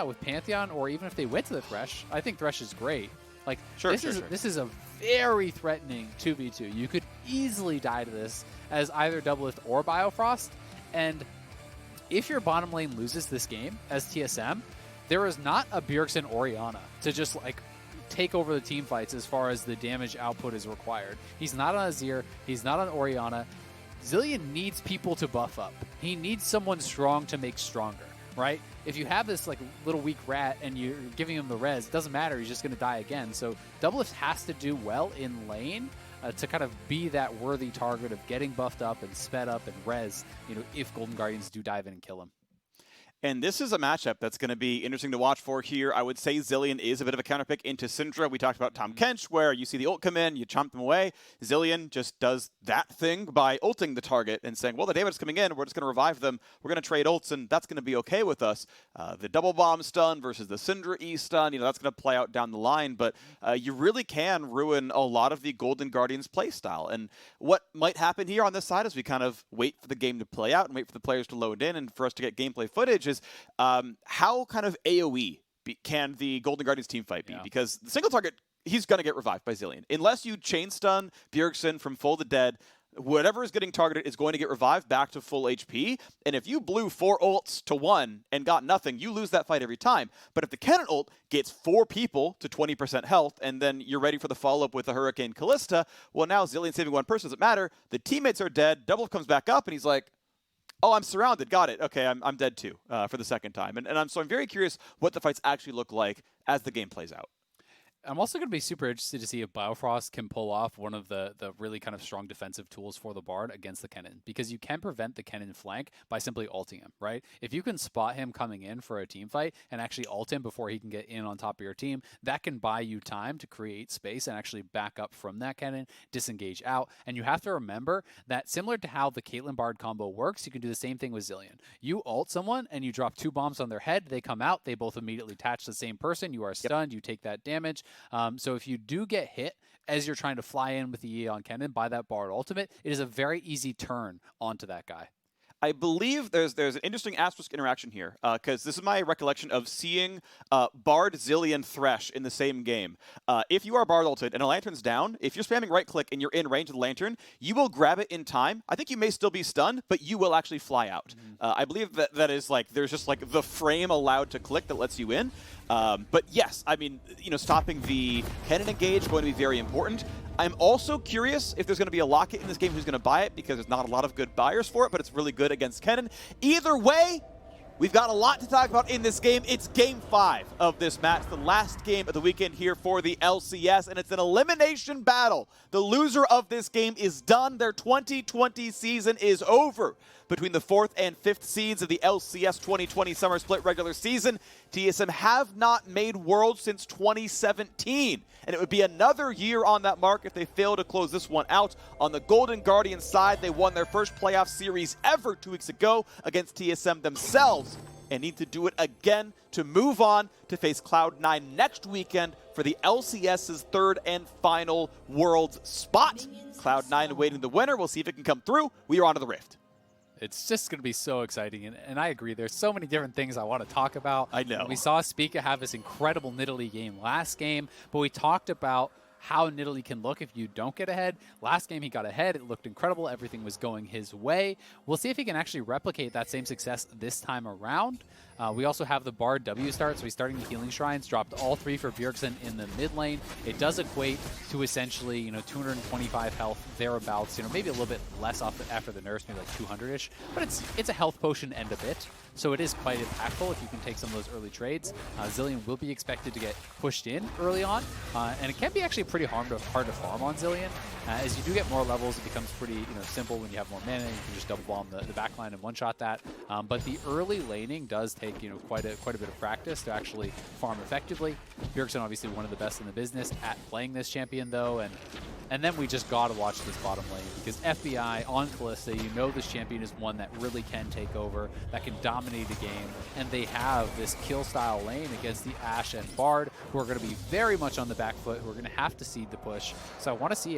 with Pantheon, or even if they went to the Thresh, I think Thresh is great. Like, this is a very threatening 2v2. You could easily die to this as either Doublelift or Biofrost, and if your bottom lane loses this game as TSM, there is not a Bjergsen Orianna to just like take over the team fights as far as the damage output is required. He's not on Azir, he's not on Orianna. Zilean needs people to buff up. He needs someone strong to make stronger, right? If you have this like little weak rat and you're giving him the res, it doesn't matter, he's just going to die again. So Doublelift has to do well in lane to kind of be that worthy target of getting buffed up and sped up and res, you know, if Golden Guardians do dive in and kill him. And this is a matchup that's going to be interesting to watch for here. I would say Zilean is a bit of a counterpick into Syndra. We talked about Tahm Kench, where you see the ult come in, you chomp them away. Zilean just does that thing by ulting the target and saying, well, the damage is coming in, we're just going to revive them, we're going to trade ults, and that's going to be okay with us. The double bomb stun versus the Syndra E stun, you know, that's going to play out down the line, but you really can ruin a lot of the Golden Guardians playstyle. And what might happen here on this side is we kind of wait for the game to play out and wait for the players to load in and for us to get gameplay footage is how kind of AoE can the Golden Guardians team fight be? Yeah. Because the single target, he's going to get revived by Zilean. Unless you chain stun Bjergsen from full to dead, whatever is getting targeted is going to get revived back to full HP. And if you blew 4 ults to 1 and got nothing, you lose that fight every time. But if the Kennen ult gets 4 people to 20% health, and then you're ready for the follow-up with the Hurricane Kalista, well, now Zilean saving 1 person doesn't matter. The teammates are dead. Double comes back up, and he's like, oh, I'm surrounded. Got it. Okay, I'm dead too for the second time. And I'm very curious what the fights actually look like as the game plays out. I'm also going to be super interested to see if Biofrost can pull off one of the really kind of strong defensive tools for the Bard against the Kennen, because you can prevent the Kennen flank by simply ulting him, right? If you can spot him coming in for a team fight and actually ult him before he can get in on top of your team, that can buy you time to create space and actually back up from that Kennen, disengage out. And you have to remember that similar to how the Caitlyn Bard combo works, you can do the same thing with Zilean. You ult someone and you drop 2 bombs on their head, they come out, they both immediately attach the same person, you are stunned, you take that damage. So if you do get hit as you're trying to fly in with the E on Kennen by that Bard ultimate, it is a very easy turn onto that guy. I believe there's an interesting asterisk interaction here, because this is my recollection of seeing Bard, Zilean, Thresh in the same game. If you are Bard ulted and a lantern's down, if you're spamming right-click and you're in range of the lantern, you will grab it in time. I think you may still be stunned, but you will actually fly out. I believe that is like, there's just like the frame allowed to click that lets you in. But yes, I mean, you know, stopping the Kennen engage going to be very important. I'm also curious if there's going to be a locket in this game who's going to buy it, because there's not a lot of good buyers for it, but it's really good against Kennen. Either way, we've got a lot to talk about in this game. It's Game 5 of this match, the last game of the weekend here for the LCS, and it's an elimination battle. The loser of this game is done. Their 2020 season is over. Between the 4th and 5th seeds of the LCS 2020 Summer Split regular season, TSM have not made Worlds since 2017. And it would be another year on that mark if they fail to close this one out. On the Golden Guardian side, they won their first playoff series ever 2 weeks ago against TSM themselves, and need to do it again to move on to face Cloud9 next weekend for the LCS's 3rd and final Worlds spot. Cloud9 awaiting the winner. We'll see if it can come through. We are on to the Rift. It's just going to be so exciting, and I agree. There's so many different things I want to talk about. I know. We saw Spica have this incredible Nidalee game last game, but we talked about how Nidalee can look if you don't get ahead. Last game he got ahead. It looked incredible. Everything was going his way. We'll see if he can actually replicate that same success this time around. We also have the Bard W start, so he's starting the Healing Shrines. Dropped all 3 for Bjergsen in the mid lane. It does equate to essentially, you know, 225 health, thereabouts. You know, maybe a little bit less off after the nerfs, maybe like 200-ish. But it's a health potion and a bit. So it is quite impactful if you can take some of those early trades. Zilean will be expected to get pushed in early on, and it can be actually pretty hard to farm on Zilean. As you do get more levels, it becomes pretty simple when you have more mana. You can just double bomb the backline and one-shot that. But the early laning does take quite a bit of practice to actually farm effectively. Bjergsen obviously one of the best in the business at playing this champion though, and then we just gotta watch this bottom lane, because FBI on Kalista, this champion is one that really can take over, that can dominate a game, and they have this kill style lane against the Ashe and Bard, who are going to be very much on the back foot, who are going to have to seed the push. So I want to see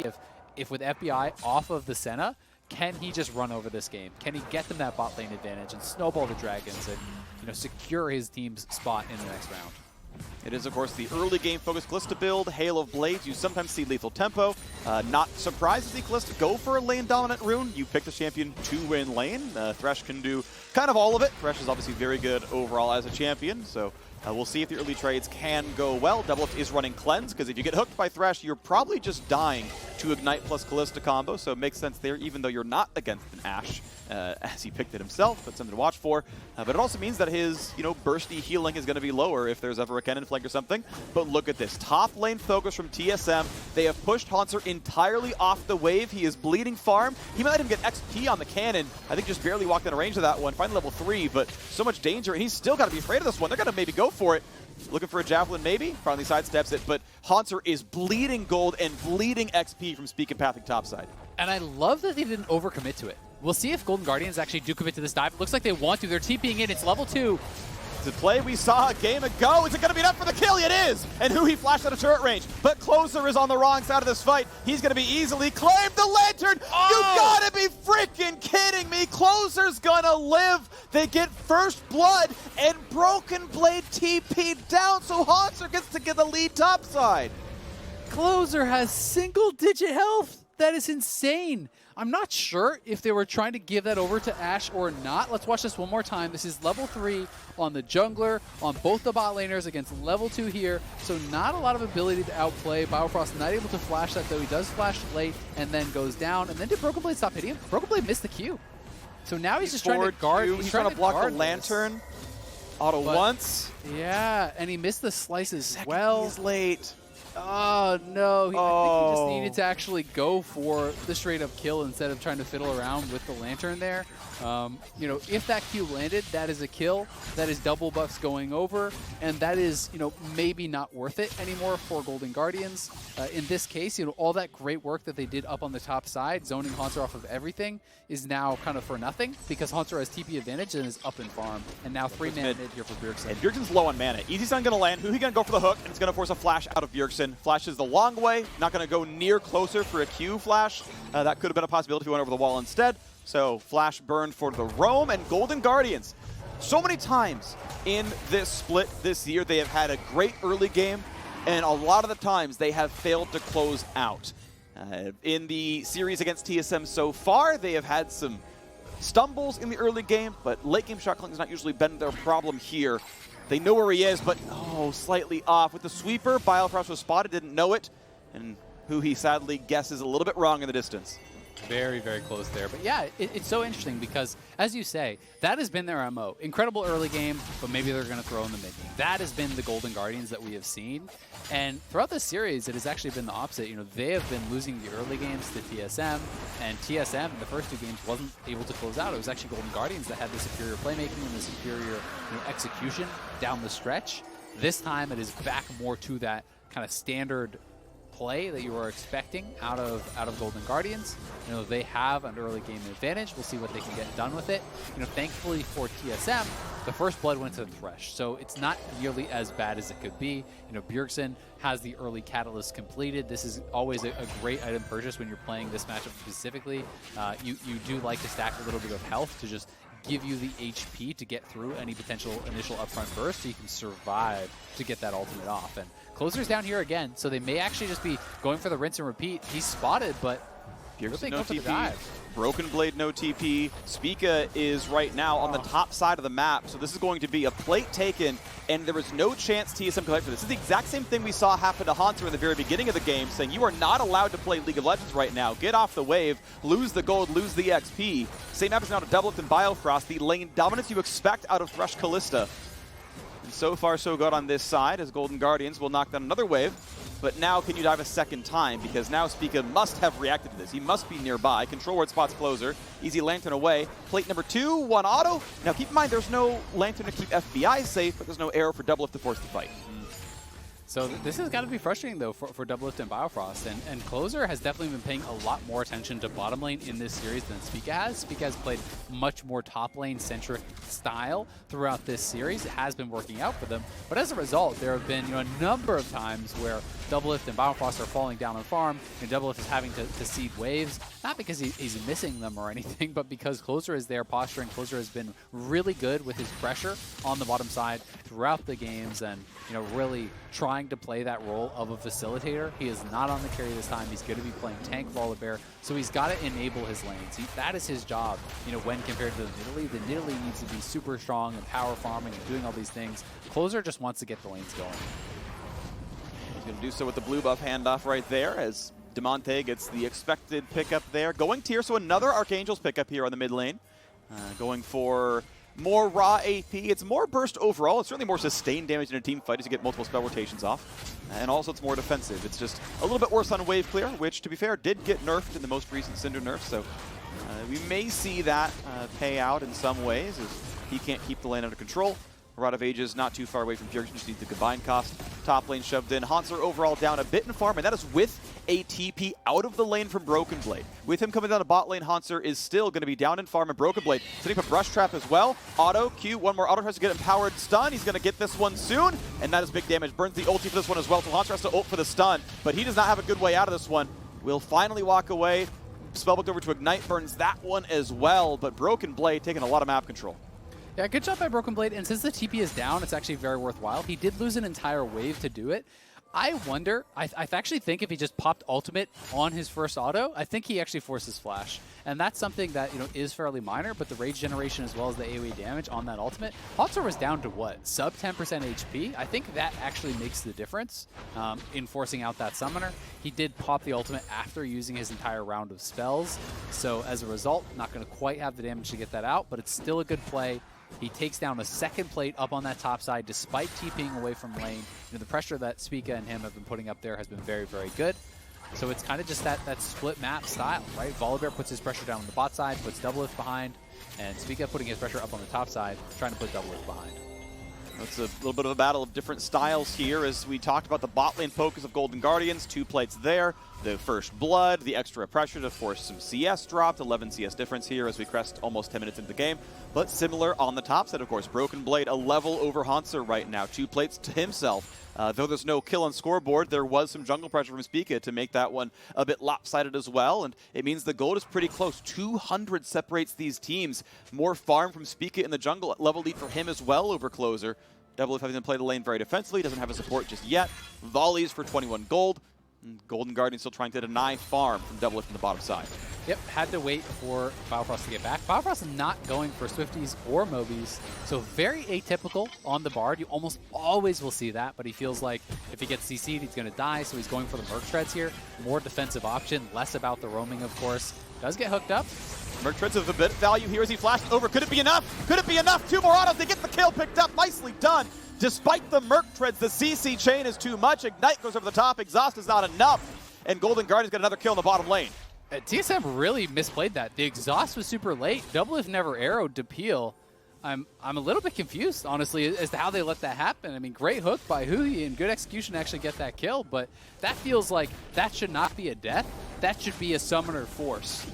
if with FBI off of the Senna, can he just run over this game? Can he get them that bot lane advantage and snowball the dragons and secure his team's spot in the next round? It is, of course, the early game focused Kalista build, Hail of Blades. You sometimes see lethal tempo. Not surprised to see Kalista go for a lane dominant rune. You pick the champion to win lane. Thresh can do kind of all of it. Thresh is obviously very good overall as a champion, so we'll see if the early trades can go well. Doublelift is running Cleanse, because if you get hooked by Thresh, you're probably just dying to Ignite plus Kalista combo, so it makes sense there, even though you're not against an Ashe, as he picked it himself. That's something to watch for. But it also means that his, bursty healing is going to be lower if there's ever a Kennen flank or something. But look at this. Top lane focus from TSM. They have pushed Hauntzer entirely off the wave. He is bleeding farm. He might let him get XP on the cannon. I think just barely walked in range of that one. Finally level 3, but so much danger, and he's still got to be afraid of this one. They're going to maybe go for it. Looking for a javelin maybe. Finally sidesteps it, but Hauntzer is bleeding gold and bleeding XP from Spica pathing topside. And I love that they didn't overcommit to it. We'll see if Golden Guardians actually do commit to this dive. Looks like they want to. They're TPing in. It's level 2. The play we saw a game ago. Is it going to be enough for the kill? It is! And huhi flashed out of turret range. But Closer is on the wrong side of this fight. He's going to be easily claimed. The Lantern! Oh! You gotta be freaking kidding me! Closer's gonna live! They get first blood, and Broken Blade TP'd down, so Hauntzer gets to get the lead topside. Closer has single-digit health. That is insane. I'm not sure if they were trying to give that over to Ashe or not. Let's watch this one more time. This is level 3 on the jungler, on both the bot laners against level 2 here. So not a lot of ability to outplay. Biofrost not able to flash that, though. He does flash late and then goes down. And then did Broken Blade stop hitting him? Broken Blade missed the Q. So now he's just trying to guard. He's trying to block the Lantern. Auto once. Yeah, and he missed the slice as well. He's late. Oh, no. I think he just needed to actually go for the straight-up kill instead of trying to fiddle around with the Lantern there. If that Q landed, that is a kill. That is double buffs going over, and that is, maybe not worth it anymore for Golden Guardians. In this case, all that great work that they did up on the top side, zoning Hauntzer off of everything, is now kind of for nothing because Hauntzer has TP advantage and is up in farm. And now 3-man mid here for Bjergsen. And Bjergsen's low on mana. Easy Sun going to land. Huhi going to go for the hook, and it's going to force a flash out of Bjergsen. Flashes the long way. Not going to go near Closer for a Q flash. That could have been a possibility if he went over the wall instead. So flash burn for the roam, and Golden Guardians. So many times in this split this year, they have had a great early game, and a lot of the times they have failed to close out. In the series against TSM so far, they have had some stumbles in the early game, but late game shot calling has not usually been their problem here. They know where he is, but slightly off. With the sweeper, Biofrost was spotted, didn't know it, and huhi sadly guesses a little bit wrong in the distance. Very, very close there. But yeah, it's so interesting because, as you say, that has been their MO. Incredible early game, but maybe they're going to throw in the mid game. That has been the Golden Guardians that we have seen. And throughout this series, it has actually been the opposite. They have been losing the early games to TSM, and TSM in the first 2 games wasn't able to close out. It was actually Golden Guardians that had the superior playmaking and the superior execution down the stretch. This time, it is back more to that kind of standard play that you were expecting out of Golden Guardians. They have an early game advantage. We'll see what they can get done with it. Thankfully for TSM, the first blood went to Thresh, so it's not nearly as bad as it could be. Bjergsen has the early catalyst completed. This is always a great item purchase when you're playing this matchup specifically. You do like to stack a little bit of health to just give you the HP to get through any potential initial upfront burst so you can survive to get that ultimate off. And Closer's down here again, so they may actually just be going for the rinse and repeat. He's spotted, but Bjergsen no TP. Broken Blade no TP. Spica is right now on the top side of the map, so this is going to be a plate taken, and there is no chance TSM can fight for this. This is the exact same thing we saw happen to Hauntzer in the very beginning of the game, saying you are not allowed to play League of Legends right now. Get off the wave, lose the gold, lose the XP. Same happens now to Doublelift and Biofrost, the lane dominance you expect out of Thresh Kalista. And so far so good on this side, as Golden Guardians will knock down another wave. But now can you dive a second time? Because now Spica must have reacted to this. He must be nearby. Control ward spots Closer. Easy Lantern away. Plate number 2, 1 auto. Now keep in mind there's no Lantern to keep FBI safe, but there's no arrow for Doublelift to force the fight. So this has got to be frustrating, though, for Doublelift and Biofrost. And Closer has definitely been paying a lot more attention to bottom lane in this series than Spica has. Spica has played much more top lane-centric style throughout this series. It has been working out for them. But as a result, there have been a number of times where Doublelift and Biofrost are falling down on farm, and Doublelift is having to seed waves, not because he's missing them or anything, but because Closer is there posturing. Closer has been really good with his pressure on the bottom side throughout the games, and really trying to play that role of a facilitator. He is not on the carry this time. He's going to be playing tank Volibear, so he's got to enable his lanes. That is his job, when compared to the Nidalee. The Nidalee needs to be super strong and power farming and doing all these things. Closer just wants to get the lanes going. He's going to do so with the blue buff handoff right there as Damonte gets the expected pickup there. Going tier, so another Archangel's pickup here on the mid lane. Going for more raw AP. It's more burst overall. It's certainly more sustained damage in a team fight as you get multiple spell rotations off. And also it's more defensive. It's just a little bit worse on wave clear, which to be fair did get nerfed in the most recent Syndra nerf. So we may see that pay out in some ways as he can't keep the lane under control. Rod of Ages not too far away from Bjergsen, just needs the combined cost. Top lane shoved in. Hauntzer overall down a bit in farm, and that is with a TP out of the lane from Broken Blade. With him coming down to bot lane, Hauntzer is still going to be down in farm, and Broken Blade setting up a brush trap as well. Auto, Q, one more auto tries to get empowered stun. He's going to get this one soon, and that is big damage. Burns the ulti for this one as well, so Hauntzer has to ult for the stun, but he does not have a good way out of this one. Will finally walk away. Spellbook over to Ignite, burns that one as well, but Broken Blade taking a lot of map control. Yeah, good job by Broken Blade, and since the TP is down, it's actually very worthwhile. He did lose an entire wave to do it. I wonder, I actually think if he just popped ultimate on his first auto, I think he actually forces flash. And that's something that, is fairly minor, but the rage generation as well as the AoE damage on that ultimate, Hauntzer was down to what? Sub 10% HP? I think that actually makes the difference in forcing out that summoner. He did pop the ultimate after using his entire round of spells, so as a result, not going to quite have the damage to get that out, but it's still a good play. He takes down a second plate up on that top side despite TPing away from lane. The pressure that Spica and him have been putting up there has been very, very good. So it's kind of just that split map style, right? Volibear puts his pressure down on the bot side, puts Doublelift behind, and Spica putting his pressure up on the top side, trying to put Doublelift behind. It's a little bit of a battle of different styles here as we talked about the bot lane focus of Golden Guardians. 2 plates there, the first blood, the extra pressure to force some CS dropped, 11 CS difference here as we crest almost 10 minutes into the game. But similar on the top side, of course. Broken Blade a level over Hauntzer right now, 2 plates to himself. Though there's no kill on scoreboard, there was some jungle pressure from Spica to make that one a bit lopsided as well, and it means the gold is pretty close. 200 separates these teams. More farm from Spica in the jungle, level lead for him as well over Closer. Doublelift having to play the lane very defensively, doesn't have a support just yet. Volleys for 21 gold. Golden Guardian still trying to deny farm from Doublelift on the bottom side. Yep, had to wait for Biofrost to get back. Biofrost is not going for Swifties or Mobies, so very atypical on the Bard. You almost always will see that, but he feels like if he gets CC'd, he's going to die, so he's going for the Merc Treads here. More defensive option, less about the roaming, of course. Does get hooked up. Merc Treads have a bit of value here as he flashed over. Could it be enough? Could it be enough? 2 more autos. They get the kill picked up. Nicely done. Despite the Merc Treads, the CC chain is too much. Ignite goes over the top. Exhaust is not enough. And Golden Guardian's got another kill in the bottom lane. TSM really misplayed that. The exhaust was super late. Doublelift never arrowed to peel. I'm a little bit confused, honestly, as to how they let that happen. I mean, great hook by huhi and good execution to actually get that kill, but that feels like that should not be a death. That should be a summoner force.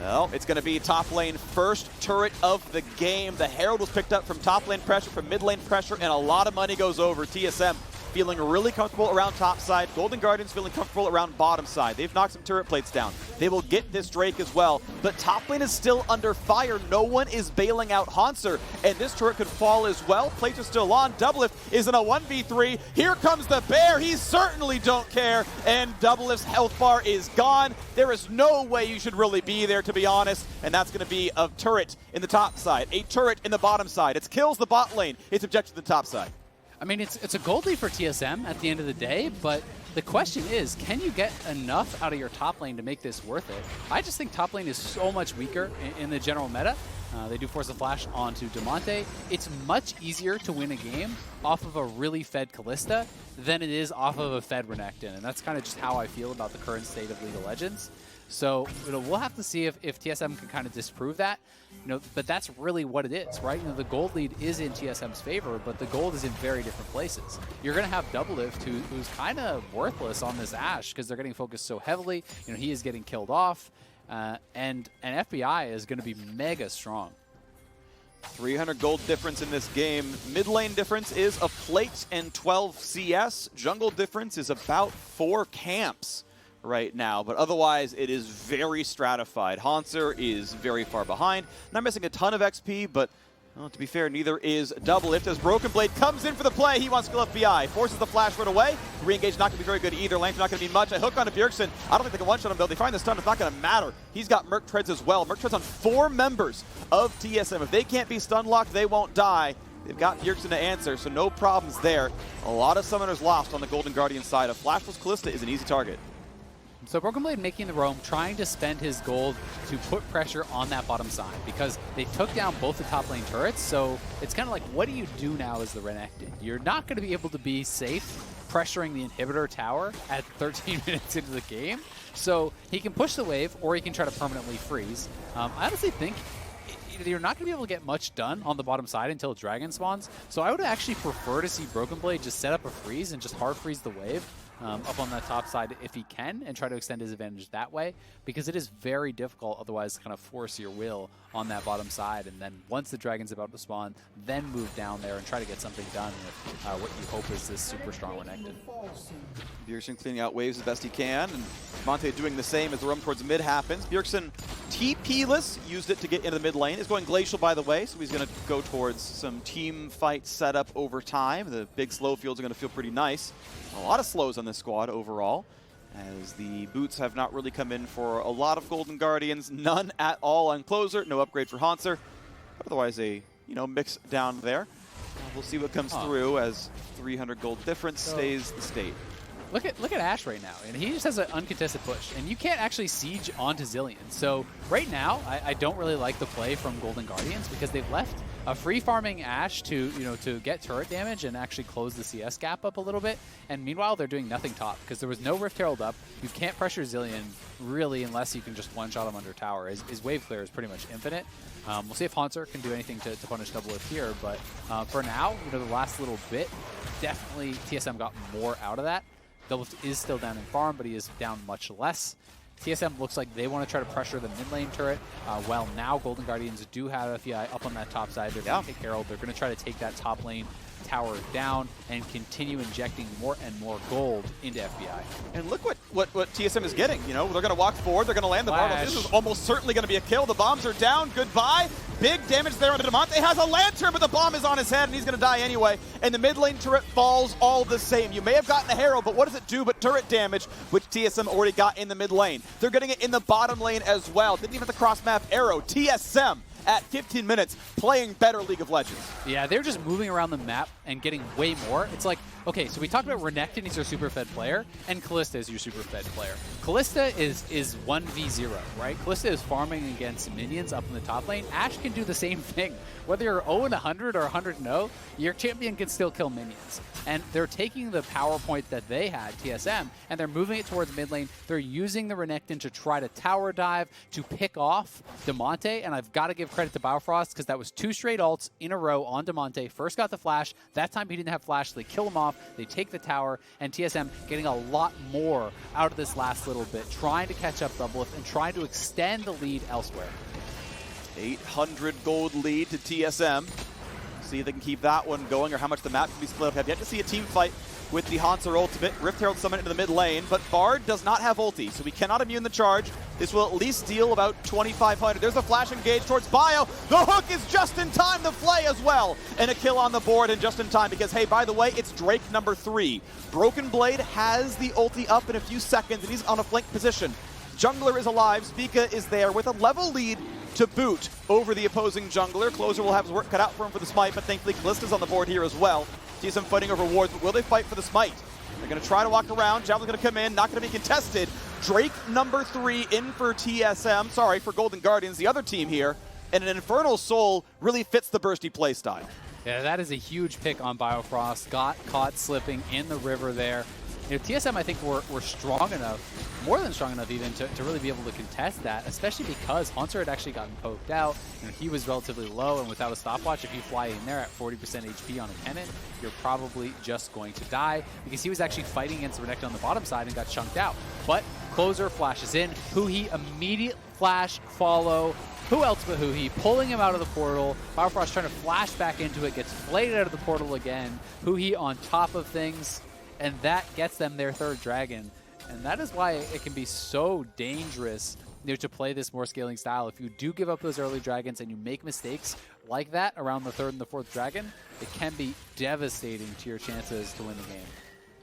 Well, it's going to be top lane first turret of the game. The Herald was picked up from top lane pressure, from mid lane pressure, and a lot of money goes over. TSM feeling really comfortable around top side. Golden Guardians feeling comfortable around bottom side. They've knocked some turret plates down. They will get this Drake as well. But top lane is still under fire. No one is bailing out Hauntzer. And this turret could fall as well. Plates are still on. Doublelift is in a 1v3. Here comes the bear. He certainly don't care. And Doublelift's health bar is gone. There is no way you should really be there, to be honest. And that's going to be a turret in the top side. A turret in the bottom side. It kills the bot lane. It's objective to the top side. I mean, it's a gold lead for TSM at the end of the day, but the question is, can you get enough out of your top lane to make this worth it? I just think top lane is so much weaker in the general meta. They do force a flash onto Damonte. It's much easier to win a game off of a really fed Kalista than it is off of a fed Renekton, and that's kind of just how I feel about the current state of League of Legends. So, we'll have to see if TSM can kind of disprove that. But that's really what it is, right? The gold lead is in TSM's favor, but the gold is in very different places. You're going to have Doublelift, who's kind of worthless on this Ashe because they're getting focused so heavily. He is getting killed off, and FBI is going to be mega strong. 300 gold difference in this game. Mid lane difference is a plate and 12 CS. Jungle difference is about 4 camps right now, but otherwise it is very stratified. Hauntzer is very far behind. Not missing a ton of XP, but well, to be fair, neither is Doublelift as Broken Blade comes in for the play. He wants to kill FBI, forces the flash right away. Re-engage not going to be very good either. Length not going to be much. A hook onto Bjergsen. I don't think they can one-shot him though. They find the stun. It's not going to matter. He's got Merc Treads as well. Merc Treads on 4 members of TSM. If they can't be stun locked, they won't die. They've got Bjergsen to answer, so no problems there. A lot of summoners lost on the Golden Guardian side. A flashless Kalista is an easy target. So Broken Blade making the roam, trying to spend his gold to put pressure on that bottom side because they took down both the top lane turrets. So it's kind of like, what do you do now as the Renekton? You're not going to be able to be safe pressuring the inhibitor tower at 13 minutes into the game. So he can push the wave or he can try to permanently freeze. I honestly think you're not going to be able to get much done on the bottom side until Dragon spawns. So I would actually prefer to see Broken Blade just set up a freeze and just hard freeze the wave. Up on that top side if he can and try to extend his advantage that way, because it is very difficult otherwise to kind of force your will on that bottom side, and then once the Dragon's about to spawn, then move down there and try to get something done with what you hope is this super strong Renekton. Bjergsen cleaning out waves as best he can, and Damonte doing the same as the roam towards mid happens. Bjergsen TP-less, used it to get into the mid lane. Is going Glacial, by the way, so he's going to go towards some team fight setup over time. The big slow fields are going to feel pretty nice. A lot of slows on this squad overall, as the boots have not really come in for a lot of Golden Guardians. None at all on Closer. No upgrade for Hauntzer. Otherwise a, mix down there. We'll see what comes through as 300 gold difference stays the state. Look at Ashe right now, and he just has an uncontested push, and you can't actually siege onto Zilean. So right now, I don't really like the play from Golden Guardians because they've left a free farming Ashe to get turret damage and actually close the CS gap up a little bit. And meanwhile, they're doing nothing top because there was no Rift Herald up. You can't pressure Zilean really unless you can just one-shot him under tower. His wave clear is pretty much infinite. We'll see if Hauntzer can do anything to punish Doublelift here, but for now, the last little bit, definitely TSM got more out of that. Doublelift is still down in farm, but he is down much less. TSM looks like they want to try to pressure the mid lane turret. While now Golden Guardians do have FBI up on that top side. They're going to take Herald. They're going to try to take that top lane tower down and continue injecting more and more gold into FBI. And look what TSM is getting. They're going to walk forward. They're going to land the bomb. This is almost certainly going to be a kill. The bombs are down. Goodbye. Big damage there on Damonte. Has a lantern, but the bomb is on his head, and he's going to die anyway. And the mid lane turret falls all the same. You may have gotten a Herald, but what does it do but turret damage, which TSM already got in the mid lane. They're getting it in the bottom lane as well. Didn't even have the cross-map arrow. TSM at 15 minutes playing better League of Legends. Yeah, they're just moving around the map and getting way more. It's like, okay, so we talked about Renekton, he's our super fed player, and Kalista is your super fed player. Kalista is 1v0, right? Kalista is farming against minions up in the top lane. Ashe can do the same thing. Whether you're 0-100 or 100-0, your champion can still kill minions. And they're taking the power point that they had, TSM, and they're moving it towards mid lane. They're using the Renekton to try to tower dive, to pick off Damonte, and I've got to give credit to Biofrost because that was 2 straight ults in a row on Damonte. First got the flash. That time he didn't have flash, so they kill him off. They take the tower, and TSM getting a lot more out of this last little bit, trying to catch up Doublelift and trying to extend the lead elsewhere. 800 gold lead to TSM. See if they can keep that one going or how much the map can be split up. Have yet to see a team fight with the Hauntzer ultimate. Rift Herald summon into the mid lane, but Bard does not have ulti, so we cannot immune the charge. This will at least deal about 2,500. There's a flash engage towards Bio. The hook is just in time to play as well. And a kill on the board and just in time because, hey, by the way, it's Drake number 3. Broken Blade has the ulti up in a few seconds, and he's on a flank position. Jungler is alive. Spica is there with a level lead to boot over the opposing jungler. Closer will have his work cut out for him for the smite, but thankfully Kalista's on the board here as well. See some fighting over wards, but will they fight for the smite? They're going to try to walk around. Javelin's going to come in, not going to be contested. Drake number 3 in for TSM, sorry, for Golden Guardians, the other team here. And an Infernal Soul really fits the bursty playstyle. Yeah, that is a huge pick on Biofrost. Got caught slipping in the river there. TSM, I think, were strong enough, more than strong enough even, to really be able to contest that, especially because Hauntzer had actually gotten poked out. He was relatively low, and without a stopwatch, if you fly in there at 40% HP on a Kennen, you're probably just going to die, because he was actually fighting against Renekton on the bottom side and got chunked out. But Closer flashes in. Huhi immediate flash follow. who else but huhi, pulling him out of the portal. Biofrost trying to flash back into it, gets flayed out of the portal again. huhi on top of things, and that gets them their third dragon. And that is why it can be so dangerous, you know, to play this more scaling style. If you do give up those early dragons and you make mistakes like that around the third and the fourth dragon, it can be devastating to your chances to win the game.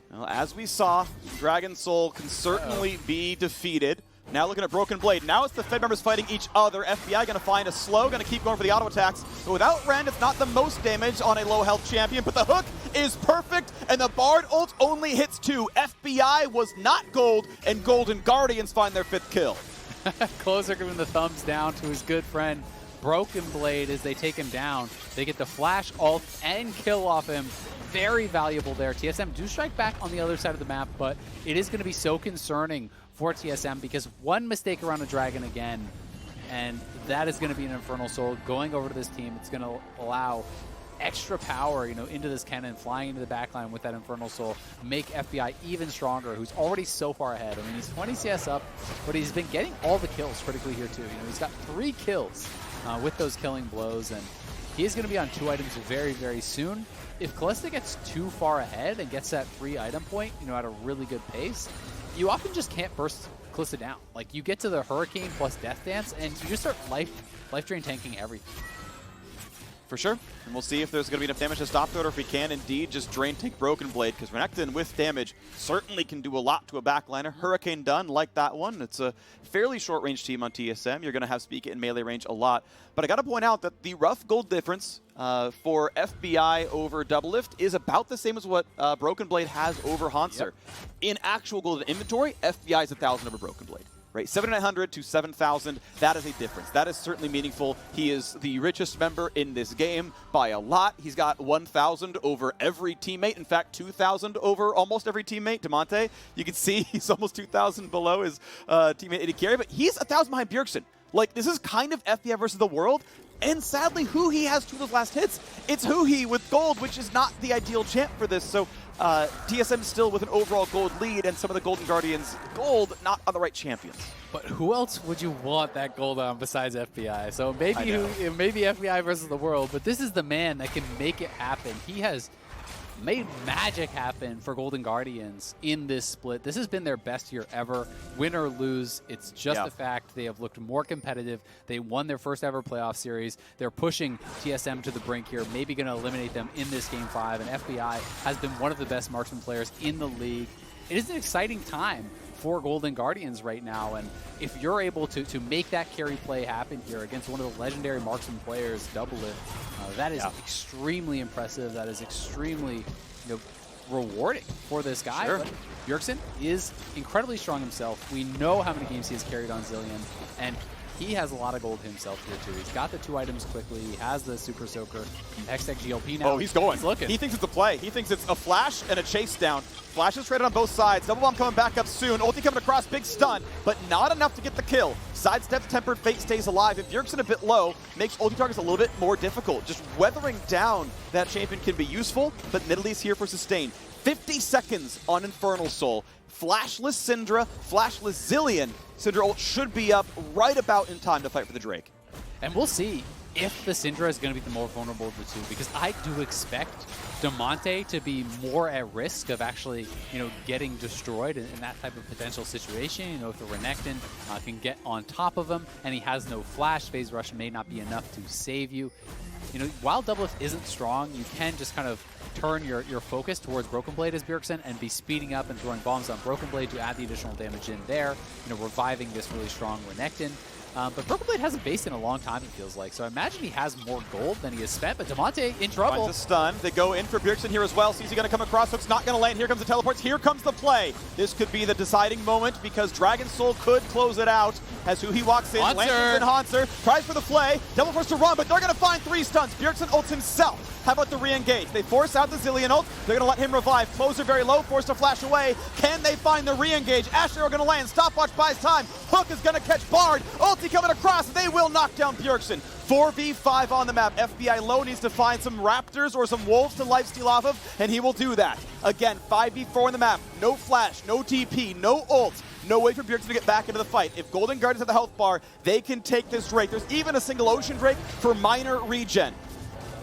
Well, as we saw, Dragon Soul can certainly be defeated. Now looking at Broken Blade. Now it's the Fed members fighting each other. FBI going to find a slow, going to keep going for the auto attacks. But without Ren, it's not the most damage on a low health champion, but the hook is perfect, and the Bard ult only hits 2. FBI was not gold, and Golden Guardians find their 5th kill. Closer giving the thumbs down to his good friend Broken Blade as they take him down. They get the flash ult and kill off him. Very valuable there. TSM do strike back on the other side of the map, but it is going to be so concerning for TSM because one mistake around a dragon again, and that is going to be an Infernal Soul going over to this team. It's going to allow extra power, you know, into this Kennen, flying into the backline with that Infernal Soul, make FBI even stronger, who's already so far ahead. I mean, he's 20 CS up, but he's been getting all the kills critically here too. You know, he's got 3 kills with those killing blows, and he's going to be on 2 items very, very soon. If Kalista gets too far ahead and gets that 3 item point, you know, at a really good pace, you often just can't burst Kalista down. Like, you get to the Hurricane plus Death Dance, and you just start life drain tanking everything. For sure. And we'll see if there's going to be enough damage to stop it, or if we can indeed just drain take Broken Blade, because Renekton with damage certainly can do a lot to a backliner. Hurricane done, like that one. It's a fairly short range team on TSM. You're going to have Spica in melee range a lot. But I got to point out that the rough gold difference for FBI over Doublelift is about the same as what Broken Blade has over Hauntzer. Yep. In actual gold inventory, FBI is 1,000 over Broken Blade. Right, 7,900 to 7,000, that is a difference. That is certainly meaningful. He is the richest member in this game by a lot. He's got 1,000 over every teammate. In fact, 2,000 over almost every teammate. Damonte, you can see he's almost 2,000 below his teammate AD carry, but he's 1,000 behind Bjergsen. Like, this is kind of FBI versus the world. And sadly, huhi has 2 of those last hits. It's huhi with gold, which is not the ideal champ for this. So TSM still with an overall gold lead, and some of the Golden Guardians gold not on the right champions. But who else would you want that gold on besides FBI? So maybe FBI versus the world, but this is the man that can make it happen. He has made magic happen for Golden Guardians in this split. This has been their best year ever. Win or lose, it's just a fact. They have looked more competitive. They won their first ever playoff series. They're pushing TSM to the brink here, maybe going to eliminate them in this Game 5, and FBI has been one of the best marksman players in the league. It is an exciting time for Golden Guardians right now, and if you're able to make that carry play happen here against one of the legendary marksman players, Doublelift, that is extremely impressive. That is extremely, rewarding for this guy. Sure. But Bjergsen is incredibly strong himself. We know how many games he has carried on Zilean, and he has a lot of gold himself here too. He's got the 2 items quickly. He has the Super Soaker, Hextech GLP now. Oh, he's going. He's looking. He thinks it's a play. He thinks it's a flash and a chase down. Flash is traded on both sides. Double bomb coming back up soon. Ulti coming across, big stun, but not enough to get the kill. Sidesteps, Tempered Fate stays alive, and Bjergsen a bit low makes ulti targets a little bit more difficult. Just weathering down that champion can be useful, but Nidalee's here for sustain. 50 seconds on Infernal Soul. Flashless Syndra, flashless Zilean. Syndra ult should be up right about in time to fight for the Drake. And we'll see if the Syndra is going to be the more vulnerable of the two, because I do expect Damonte to be more at risk of actually, getting destroyed in that type of potential situation. If the Renekton can get on top of him and he has no flash, phase rush may not be enough to save you. While Doublelift isn't strong, you can just kind of turn your focus towards Broken Blade as Bjergsen and be speeding up and throwing bombs on Broken Blade to add the additional damage in there, reviving this really strong Renekton. But Broken Blade hasn't based in a long time, it feels like. So I imagine he has more gold than he has spent. But Damonte in trouble. Finds a stun. They go in for Bjergsen here as well. Sees he going to come across. Hook's not going to land. Here comes the teleports. Here comes the play. This could be the deciding moment because Dragon Soul could close it out as huhi walks in. Lances in Hauntzer. Tries for the flay. Double forced to run, but they're going to find 3 stuns. Bjergsen ults himself. How about the re-engage? They force out the Zilean ult. They're going to let him revive. Closer very low. Forced to flash away. Can they find the re-engage? Ashe are going to land. Stopwatch buys time. Hook is going to catch Bard. Ulti coming across. They will knock down Bjergsen. 4v5 on the map. FBI low needs to find some raptors or some wolves to lifesteal off of, and he will do that. Again, 5v4 on the map. No flash, no TP, no ult. No way for Bjergsen to get back into the fight. If Golden Guardians have the health bar, they can take this Drake. There's even a single Ocean Drake for minor regen.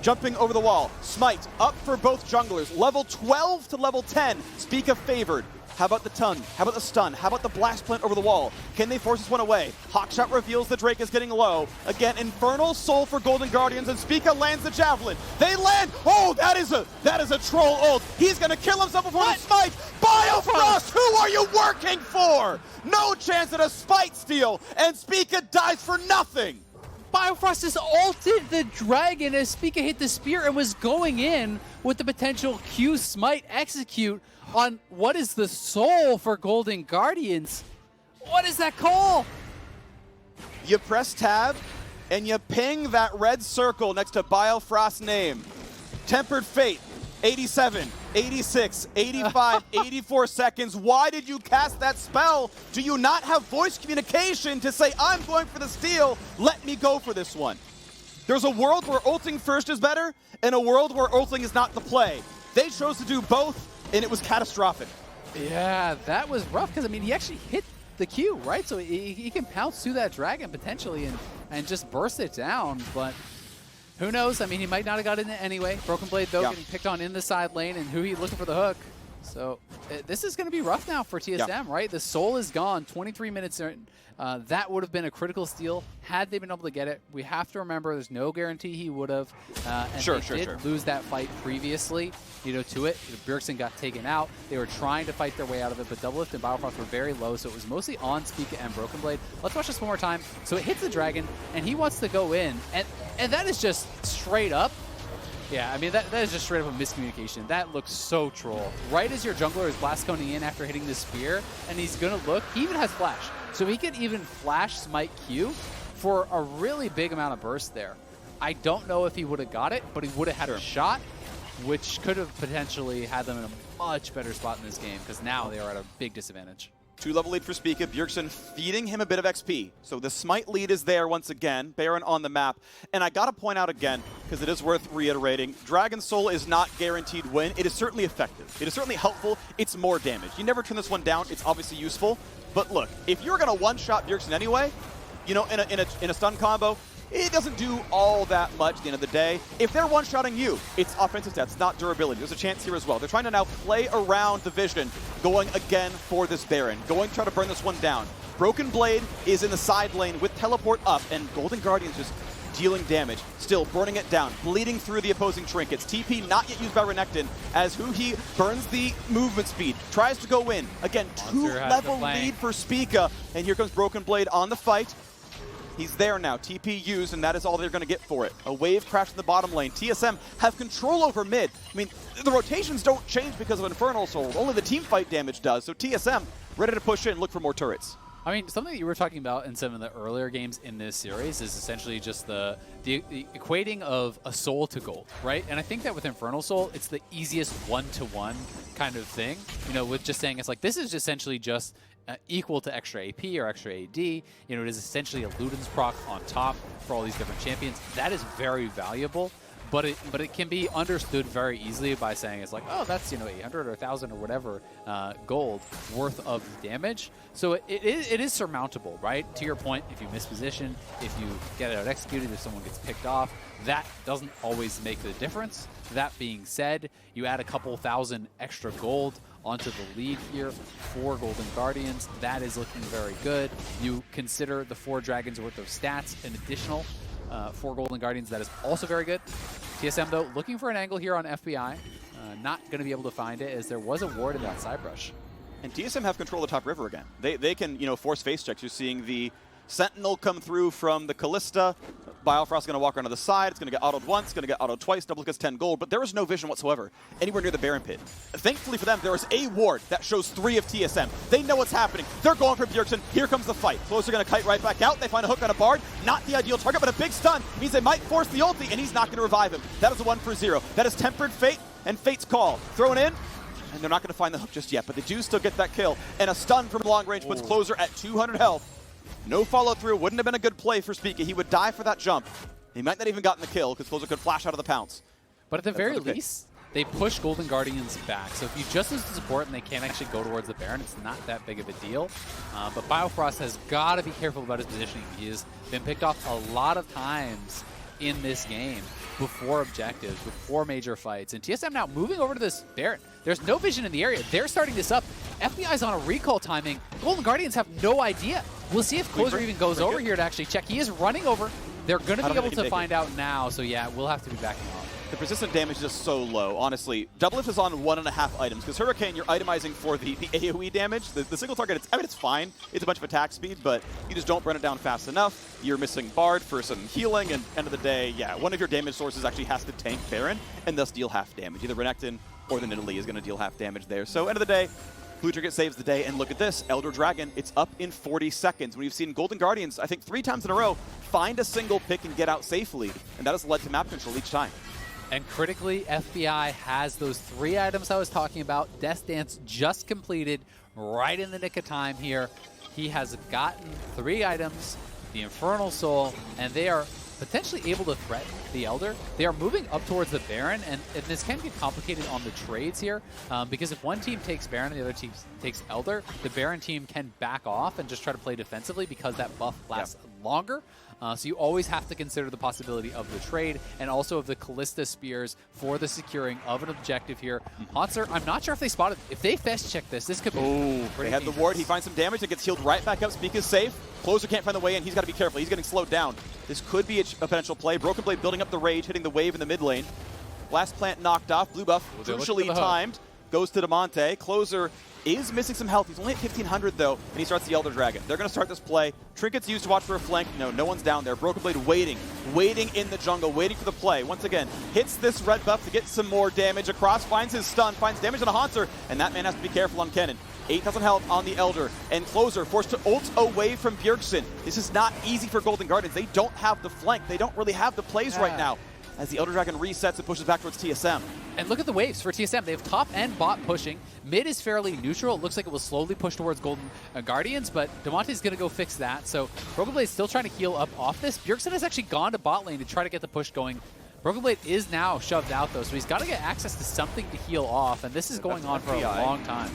Jumping over the wall. Smite up for both junglers. Level 12 to level 10. Spica favored. How about the ton? How about the stun? How about the blast plant over the wall? Can they force this one away? Hawkshot reveals the Drake is getting low. Again, Infernal Soul for Golden Guardians, and Spica lands the javelin. They land. Oh, that is a troll ult. He's gonna kill himself before the smite. Biofrost, who are you working for? No chance at a spite steal, and Spica dies for nothing. Biofrost just ulted the dragon as Spica hit the spear and was going in with the potential Q smite execute on what is the soul for Golden Guardians. What is that call? You press tab and you ping that red circle next to Biofrost's name. Tempered Fate, 87, 86, 85, 84 seconds. Why did you cast that spell? Do you not have voice communication to say, I'm going for the steal, let me go for this one? There's a world where ulting first is better, and a world where ulting is not the play. They chose to do both, and it was catastrophic. Yeah, that was rough, because, I mean, he actually hit the Q, right? So he can pounce through that dragon, potentially, and just burst it down, but who knows? I mean, he might not have got in it anyway. Broken Blade, though, getting picked on in the side lane, and huhi looking for the hook. So this is going to be rough now for TSM, right? The soul is gone. 23 minutes in. That would have been a critical steal had they been able to get it. We have to remember there's no guarantee he would have. And they did lose that fight previously, to it. Bjergsen got taken out. They were trying to fight their way out of it, but Doublelift and Biofrost were very low, so it was mostly on Spica and Broken Blade. Let's watch this one more time. So it hits the dragon, and he wants to go in, and that is just straight up. Yeah, I mean, that is just straight up a miscommunication. That looks so troll. Right as your jungler is blast coning in after hitting the spear, and he's going to look, he even has flash. So he could even flash smite Q for a really big amount of burst there. I don't know if he would have got it, but he would have had a shot, which could have potentially had them in a much better spot in this game, because now they are at a big disadvantage. 2-level lead for Spica, Bjergsen feeding him a bit of XP. So the smite lead is there once again, Baron on the map. And I gotta point out again, because it is worth reiterating, Dragon Soul is not guaranteed win. It is certainly effective. It is certainly helpful. It's more damage. You never turn this one down. It's obviously useful. But look, if you're gonna one-shot Bjergsen anyway, in a stun combo, it doesn't do all that much at the end of the day. If they're one-shotting you, it's offensive stats, not durability. There's a chance here as well. They're trying to now play around the vision, going again for this Baron, going to try to burn this one down. Broken Blade is in the side lane with teleport up, and Golden Guardians just dealing damage, still burning it down, bleeding through the opposing trinkets. TP not yet used by Renekton, as huhi burns the movement speed, tries to go in. Again, 2-level lead for Spica, and here comes Broken Blade on the fight. He's there now, TP used, and that is all they're going to get for it. A wave crash in the bottom lane. TSM have control over mid. I mean, the rotations don't change because of Infernal Soul. Only the team fight damage does. So TSM ready to push in and look for more turrets. I mean, something that you were talking about in some of the earlier games in this series is essentially just the equating of a soul to gold, right? And I think that with Infernal Soul, it's the easiest one-to-one kind of thing, with just saying it's like, this is essentially just equal to extra AP or extra AD. It is essentially a Luden's proc on top for all these different champions. That is very valuable, but it can be understood very easily by saying it's like, oh, that's 800 or 1,000 or whatever gold worth of damage. So it is surmountable, right? To your point, if you miss position, if you get it out executed, if someone gets picked off, that doesn't always make the difference. That being said, you add a couple thousand extra gold onto the lead here for Golden Guardians. That is looking very good. You consider the 4 dragons worth of stats, an additional for Golden Guardians. That is also very good. TSM, though, looking for an angle here on FBI. Not going to be able to find it, as there was a ward in that side brush. And TSM have control of the top river again. They can, force face checks. You're seeing the Sentinel come through from the Kalista. Biofrost is going to walk around to the side. It's going to get autoed once, going to get autoed twice. Double gets 10 gold, but there is no vision whatsoever anywhere near the Baron pit. Thankfully for them, there is a ward that shows 3 of TSM. They know what's happening. They're going for Bjergsen. Here comes the fight. Closer going to kite right back out. They find a hook on a Bard. Not the ideal target, but a big stun means they might force the ulti, and he's not going to revive him. That is a 1-for-0. That is Tempered Fate and Fate's Call. Thrown in, and they're not going to find the hook just yet, but they do still get that kill. And a stun from long range puts Closer at 200 health. No follow-through. Wouldn't have been a good play for Spica. He would die for that jump. He might not even gotten the kill, because Closer could flash out of the pounce. But at the very least, they push Golden Guardians back. So if you just use the support and they can't actually go towards the Baron, it's not that big of a deal. But Biofrost has got to be careful about his positioning. He has been picked off a lot of times in this game before objectives, before major fights. And TSM now moving over to this Baron. There's no vision in the area. They're starting this up. FBI's on a recall timing. Golden Guardians have no idea. We'll see if Closer even goes over here to actually check. He is running over. They're going to be able to find out now. So yeah, we'll have to be backing off. The persistent damage is just so low, honestly. Doublelift is on 1.5 items, because Hurricane, you're itemizing for the AoE damage. The single target, it's fine. It's a bunch of attack speed, but you just don't burn it down fast enough. You're missing Bard for some healing, and end of the day, yeah, one of your damage sources actually has to tank Baron, and thus deal half damage. Either Renekton or the Nidalee is going to deal half damage there. So end of the day, Blue Trinket saves the day, and look at this, Elder Dragon, it's up in 40 seconds. We've seen Golden Guardians, I think 3 times in a row, find a single pick and get out safely, and that has led to map control each time. And critically, FBI has those 3 items I was talking about. Death Dance just completed right in the nick of time here. He has gotten 3 items, the Infernal Soul, and they are potentially able to threaten the Elder. They are moving up towards the Baron, and this can get complicated on the trades here, because if one team takes Baron and the other team takes Elder, the Baron team can back off and just try to play defensively because that buff lasts longer. So you always have to consider the possibility of the trade and also of the Kalista spears for the securing of an objective here. Hauntzer, I'm not sure if they spotted. If they fast check this could be they had the ward. He finds some damage and gets healed right back up. Spica's safe. Closer can't find the way in. He's got to be careful. He's getting slowed down. This could be a potential play. Broken Blade building up the rage, hitting the wave in the mid lane. Blast Plant knocked off. Blue buff crucially timed. Goes to Damonte. Closer is missing some health. He's only at 1,500 though, and he starts the Elder Dragon. They're going to start this play. Trinket's used to watch for a flank. No one's down there. Broken Blade waiting in the jungle, waiting for the play. Once again, hits this red buff to get some more damage across, finds his stun, finds damage on a Hauntzer, and that man has to be careful on Kennen. 8,000 health on the Elder, and Closer forced to ult away from Bjergsen. This is not easy for Golden Guardians. They don't have the flank. They don't really have the plays right now, as the Elder Dragon resets and pushes back towards TSM. And look at the waves for TSM. They have top and bot pushing. Mid is fairly neutral. It looks like it will slowly push towards Golden Guardians, but Damonte is going to go fix that. So Broken Blade is still trying to heal up off this. Bjergsen has actually gone to bot lane to try to get the push going. Broken Blade is now shoved out, though, so he's got to get access to something to heal off, and this is going on for a long time.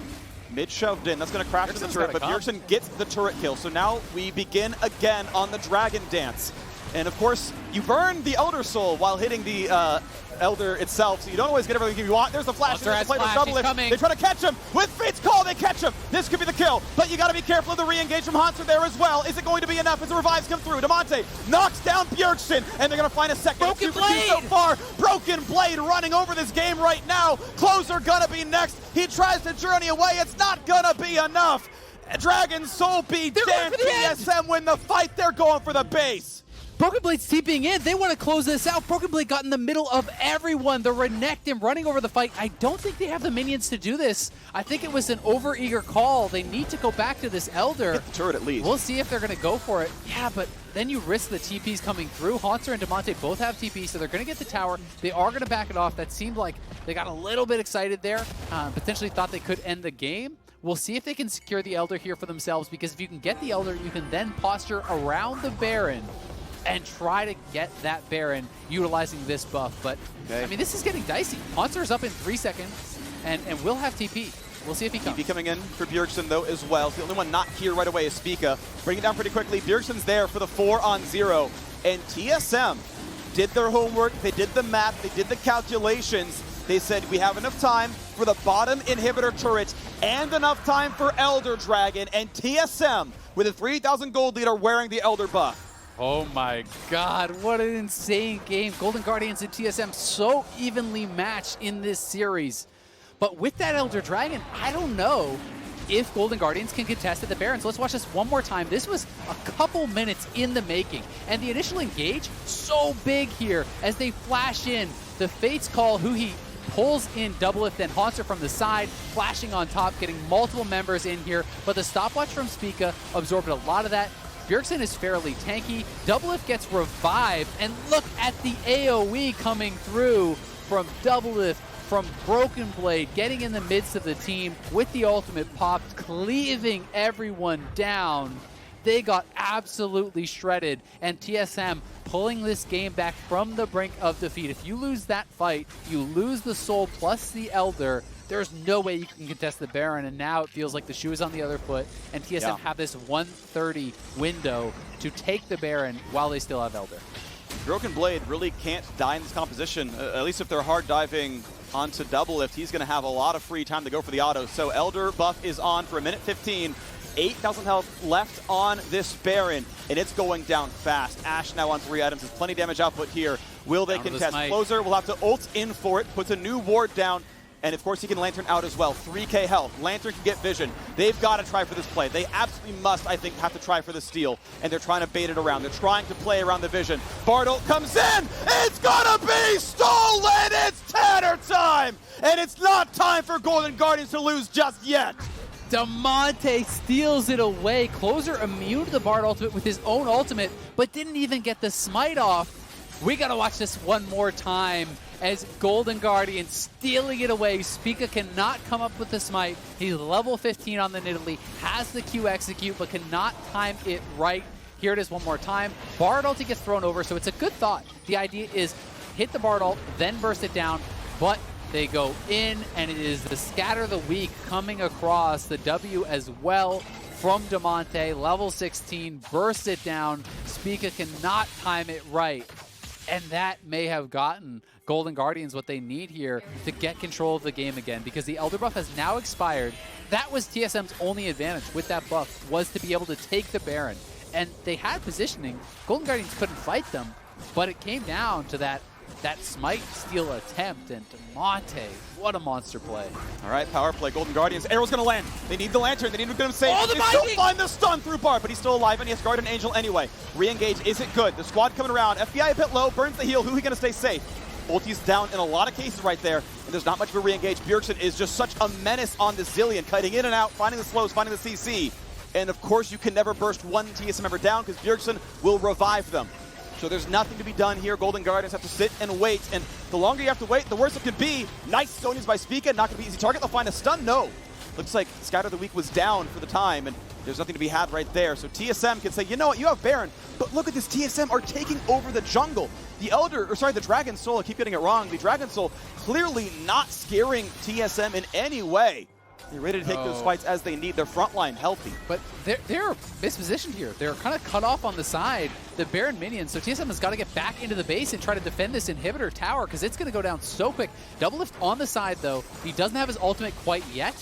Mid shoved in. That's going to crash into the turret, but Bjergsen gets the turret kill. So now we begin again on the Dragon Dance. And of course, you burn the Elder Soul while hitting the Elder itself, so you don't always get everything you want. There's the flash. There's the play with Doublelift. They try to catch him with Fate's Call. They catch him. This could be the kill, but you got to be careful of the re-engage from Hauntzer there as well. Is it going to be enough as the revives come through? Damonte knocks down Bjergsen, and they're going to find a second. Broken Blade so far. Broken Blade running over this game right now. Closer gonna be next. He tries to journey away. It's not gonna be enough. Dragon Soul be damned. TSM win the fight. They're going for the base. Broken Blade's TPing in. They want to close this out. Broken Blade got in the middle of everyone. The Renekton running over the fight. I don't think they have the minions to do this. I think it was an over-eager call. They need to go back to this Elder. Get the turret at least. We'll see if they're going to go for it. Yeah, but then you risk the TPs coming through. Hauntzer and Damonte both have TPs, so they're going to get the tower. They are going to back it off. That seemed like they got a little bit excited there. Potentially thought they could end the game. We'll see if they can secure the Elder here for themselves, because if you can get the Elder, you can then posture around the Baron and try to get that Baron utilizing this buff. But, I mean, this is getting dicey. Hauntzer's up in 3 seconds, and will have TP. We'll see if he comes. TP coming in for Bjergsen, though, as well. The only one not here right away is Spica. Bring it down pretty quickly. Bjergsen's there for the 4-on-0. And TSM did their homework. They did the math. They did the calculations. They said, we have enough time for the bottom inhibitor turret and enough time for Elder Dragon. And TSM, with a 3,000 gold lead, are wearing the Elder buff. Oh my god, what an insane game. Golden Guardians and TSM so evenly matched in this series. But with that Elder Dragon, I don't know if Golden Guardians can contest at the Baron. So let's watch this one more time. This was a couple minutes in the making. And the initial engage, so big here as they flash in. The Fate's Call, huhi pulls in Doublelift and Hauntzer from the side, flashing on top, getting multiple members in here. But the stopwatch from Spica absorbed a lot of that. Bjergsen is fairly tanky. Doublelift gets revived, and look at the AoE coming through from Doublelift, from Broken Blade, getting in the midst of the team with the ultimate pop, cleaving everyone down. they got absolutely shredded, and TSM pulling this game back from the brink of defeat. If you lose that fight, you lose the soul plus the Elder. There's no way you can contest the Baron, and now it feels like the shoe is on the other foot, and TSM have this 130 window to take the Baron while they still have Elder. Broken Blade really can't die in this composition, at least if they're hard diving onto Doublelift. He's going to have a lot of free time to go for the auto. So Elder buff is on for a minute 15. 8,000 health left on this Baron, and it's going down fast. Ashe now on 3 items. There's plenty of damage output here. Will they contest? Closer will have to ult in for it, puts a new ward down, and of course he can Lantern out as well. 3k health. Lantern can get vision. They've got to try for this play. They absolutely must, I think, have to try for the steal, and they're trying to bait it around. They're trying to play around the vision. Bard comes in. It's gonna be stolen. It's Tanner time, and it's not time for Golden Guardians to lose just yet. Damonte steals it away. Closer immune to the Bard ultimate with his own ultimate, but didn't even get the smite off. We gotta watch this one more time as Golden Guardian stealing it away. Spica cannot come up with the smite. He's level 15 on the Nidalee, has the Q execute, but cannot time it right. Here it is one more time. Bard ulti gets thrown over, so it's a good thought. The idea is hit the Bard ult, then burst it down, but they go in, and it is the Scatter the Weak coming across the W as well from Damonte. Level 16, burst it down. Spica cannot time it right. And that may have gotten Golden Guardians what they need here to get control of the game again, because the Elder buff has now expired. That was TSM's only advantage with that buff, was to be able to take the Baron. And they had positioning. Golden Guardians couldn't fight them, but it came down to that smite steal attempt, and Damonte, what a monster play. All right, power play, Golden Guardians. Arrow's gonna land. They need the Lantern. They need to get him safe. Oh, they still find the stun through Bard, but he's still alive, and he has Guardian Angel anyway. Re-engage, is it good? The squad coming around. FBI a bit low, burns the heal. Huhi gonna stay safe. Ulti's down in a lot of cases right there, and there's not much of a re-engage. Bjergsen is just such a menace on the Zilean, cutting in and out, finding the slows, finding the CC. And of course, you can never burst one TSM member down, because Bjergsen will revive them. So there's nothing to be done here. Golden Guardians have to sit and wait, and the longer you have to wait, the worse it could be. Nice Sonias by Spica, not gonna be easy target. They'll find a stun, no. Looks like Scatter the Weak was down for the time, and there's nothing to be had right there. So TSM can say, you know what, you have Baron, but look at this, TSM are taking over the jungle. The Dragon Soul, I keep getting it wrong. The Dragon Soul clearly not scaring TSM in any way. They're ready to take those fights as they need. Their front line healthy. But they're mispositioned here. They're kind of cut off on the side, the Baron minions. So TSM has got to get back into the base and try to defend this inhibitor tower, because it's going to go down so quick. Doublelift on the side, though. He doesn't have his ultimate quite yet.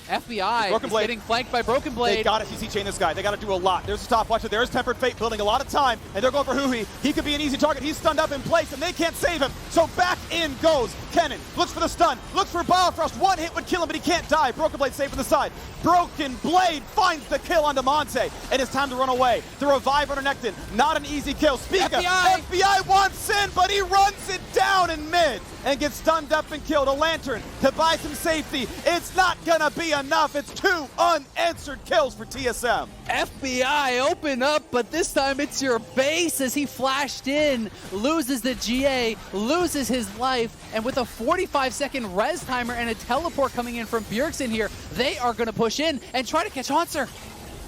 FBI is getting flanked by Broken Blade. They got to CC chain this guy. They got to do a lot. There's a stopwatch. There's Tempered Fate building a lot of time, and they're going for Huhi. He could be an easy target. He's stunned up in place, and they can't save him. So back in goes Kennen. Looks for the stun. Looks for Biofrost. One hit would kill him, but he can't die. Broken Blade safe from the side. Broken Blade finds the kill on Damonte, and it's time to run away. The revive on Renekton. Not an easy kill. Spica. FBI wants in, but he runs it down in mid and gets stunned up and killed. A Lantern to buy some safety. It's not gonna be enough. It's 2 unanswered kills for TSM. FBI open up, but this time it's your base as he flashed in, loses the GA, loses his life, and with a 45-second res timer and a teleport coming in from Bjergsen here, they are gonna push in and try to catch Hauntzer.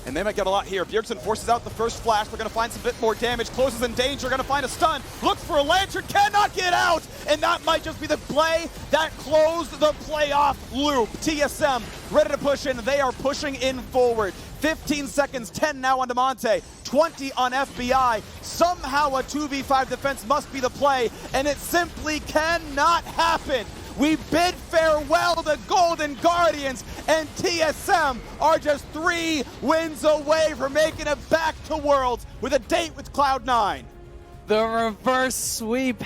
And they might get a lot here. Bjergsen forces out the first flash. They're going to find some bit more damage. Closes in danger. Going to find a stun. Looks for a Lantern. Cannot get out. And that might just be the play that closed the playoff loop. TSM ready to push in. They are pushing in forward. 15 seconds. 10 now on Damonte. 20 on FBI. Somehow a 2v5 defense must be the play. And it simply cannot happen. We bid farewell to Golden Guardians, and TSM are just 3 wins away from making it back to Worlds with a date with Cloud9. The reverse sweep